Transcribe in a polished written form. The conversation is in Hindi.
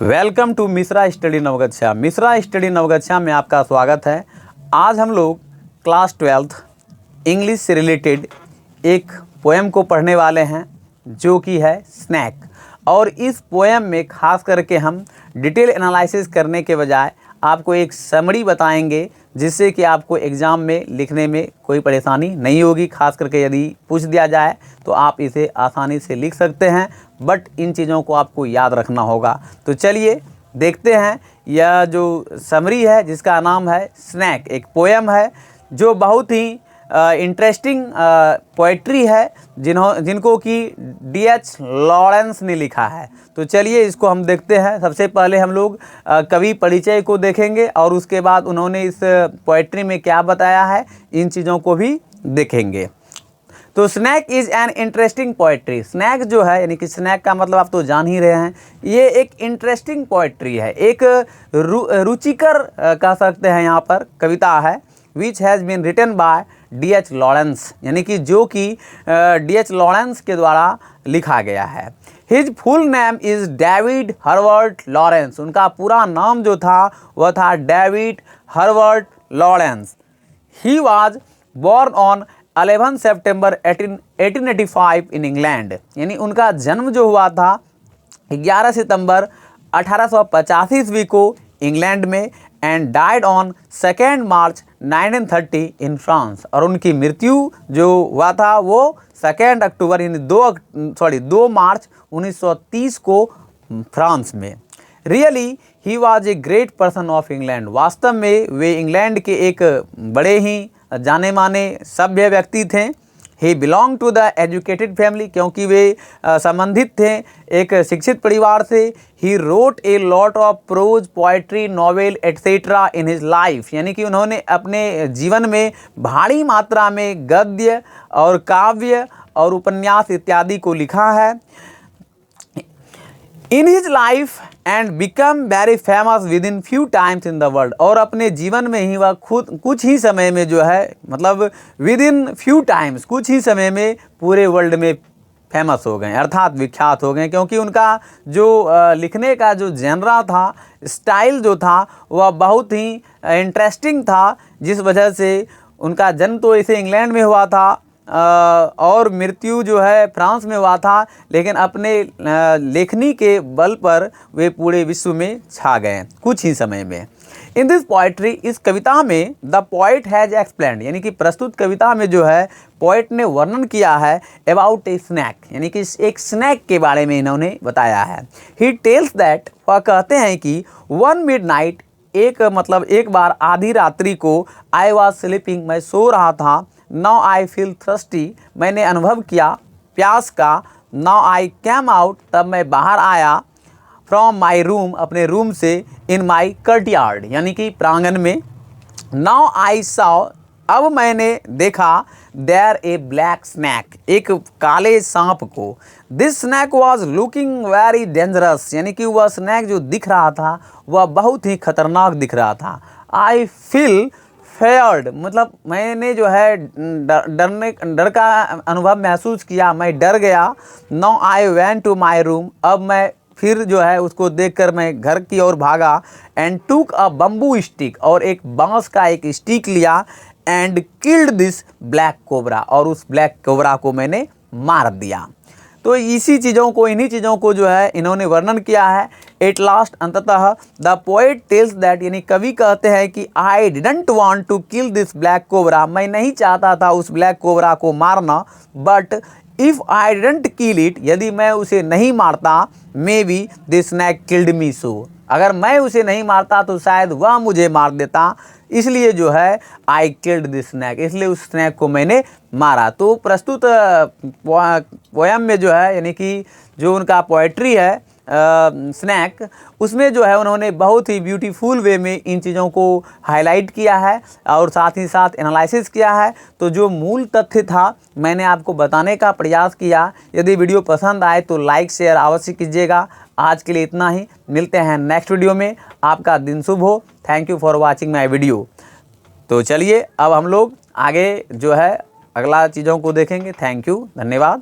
Welcome to Mishra study Naugachhia. Mishra study Naugachhia में आपका स्वागत है। आज हम लोग क्लास 12th इंग्लिश से रिलेटेड एक पोएम को पढ़ने वाले हैं जो कि है स्नैक। और इस पोएम में खास करके हम डिटेल एनालिसिस करने के बजाय आपको एक समरी बताएंगे जिससे कि आपको एग्ज़ाम में लिखने में कोई परेशानी नहीं होगी। खास करके यदि पूछ दिया जाए तो आप इसे आसानी से लिख सकते हैं, बट इन चीज़ों को आपको याद रखना होगा। तो चलिए देखते हैं। यह जो समरी है जिसका नाम है स्नैक, एक पोएम है जो बहुत ही इंटरेस्टिंग पोएट्री है जिनको कि D.H. लॉरेंस ने लिखा है। तो चलिए इसको हम देखते हैं। सबसे पहले हम लोग कवि परिचय को देखेंगे और उसके बाद उन्होंने इस पोएट्री में क्या बताया है इन चीज़ों को भी देखेंगे। तो snake is an interesting poetry. Snake जो है यानी कि स्नैक का मतलब आप तो जान ही रहे हैं, ये एक इंटरेस्टिंग पोएट्री है, एक रुचिकर कह सकते हैं यहाँ पर कविता है। Which has been written by D.H. Lawrence, यानी कि जो कि D.H. लॉरेंस के द्वारा लिखा गया है। His full name is David Herbert Lawrence. उनका पूरा नाम जो था वह था David Herbert Lawrence. He was born on 11 September 1885 in England, यानी उनका जन्म जो हुआ था 11 सितंबर 1885 ईस्वी को इंग्लैंड में, and died on 2 March 1930 in France. और उनकी मृत्यु जो हुआ था वो 2 अक्टूबर यानी 2 मार्च 1930 को फ्रांस में। Really he was a great person of England. वास्तव में वे इंग्लैंड के एक बड़े ही जाने माने सभ्य व्यक्ति थे। He belong to the educated family, क्योंकि वे संबंधित थे एक शिक्षित परिवार से। He wrote a lot of prose, poetry, novel etcetera in his life, यानी कि उन्होंने अपने जीवन में भारी मात्रा में गद्य और काव्य और उपन्यास इत्यादि को लिखा है। इन his life and become very famous with in few times in the world. और अपने जीवन में ही वह खुद कुछ ही समय में जो है मतलब विद इन फ्यू टाइम्स कुछ ही समय में पूरे वर्ल्ड में फेमस हो गए, अर्थात विख्यात हो गए, क्योंकि उनका जो लिखने का जो जेनरा था, स्टाइल जो था वह बहुत ही इंटरेस्टिंग था, जिस वजह से उनका जन्म तो इसे इंग्लैंड में हुआ था और मृत्यु जो है फ्रांस में हुआ था, लेकिन अपने लेखनी के बल पर वे पूरे विश्व में छा गए कुछ ही समय में। इन दिस पोएट्री, इस कविता में द पोइट हैज़ एक्सप्लेन्ड, यानी कि प्रस्तुत कविता में जो है पोइट ने वर्णन किया है अबाउट ए स्नैक, यानी कि एक स्नैक के बारे में इन्होंने बताया है। ही टेल्स दैट, वह कहते हैं कि 1 मिडनाइट, एक बार आधी रात्रि को, आई वॉज स्लीपिंग, मैं सो रहा था। नाउ आई फील थर्स्टी, मैंने अनुभव किया प्यास का। नाउ आई कैम आउट, तब मैं बाहर आया। फ्रॉम माई रूम, अपने रूम से। इन माई कर्टयार्ड, यानी कि प्रांगण में। नाउ आई सॉ, अब मैंने देखा। देयर ए ब्लैक स्नैक, एक काले सांप को। This snake was looking very dangerous, यानी कि वह स्नैक जो दिख रहा था वह बहुत ही खतरनाक दिख रहा था। आई फील फेयर्ड, मतलब मैंने जो है डर का अनुभव महसूस किया, मैं डर गया। Now I went to my room, अब मैं फिर जो है उसको देखकर मैं घर की ओर भागा। एंड टूक अ बम्बू स्टिक, और एक बांस का एक स्टिक लिया। And killed this black cobra, और उस ब्लैक कोबरा को मैंने मार दिया। तो इन्हीं चीज़ों को जो है इन्होंने वर्णन किया है। एट लास्ट, अंततः, द पोएट टेल्स दैट, यानी कवि कहते हैं कि I didn't want to kill this black cobra, मैं नहीं चाहता था उस ब्लैक कोबरा को मारना। But if I didn't kill it, यदि मैं उसे नहीं मारता, maybe this snake killed me so, अगर मैं उसे नहीं मारता तो शायद वह मुझे मार देता, इसलिए जो है आई किल्ड दिस स्नैक, इसलिए उस स्नैक को मैंने मारा। तो प्रस्तुत पोएम में जो है यानी कि जो उनका पोएट्री है स्नैक, उसमें जो है उन्होंने बहुत ही ब्यूटीफुल वे में इन चीज़ों को हाईलाइट किया है और साथ ही साथ एनालिसिस किया है। तो जो मूल तथ्य था मैंने आपको बताने का प्रयास किया। यदि वीडियो पसंद आए तो लाइक शेयर अवश्य कीजिएगा। आज के लिए इतना ही, मिलते हैं नेक्स्ट वीडियो में। आपका दिन शुभ हो। Thank you for watching my video. तो चलिए अब हम लोग आगे जो है अगला चीज़ों को देखेंगे। थैंक यू, धन्यवाद।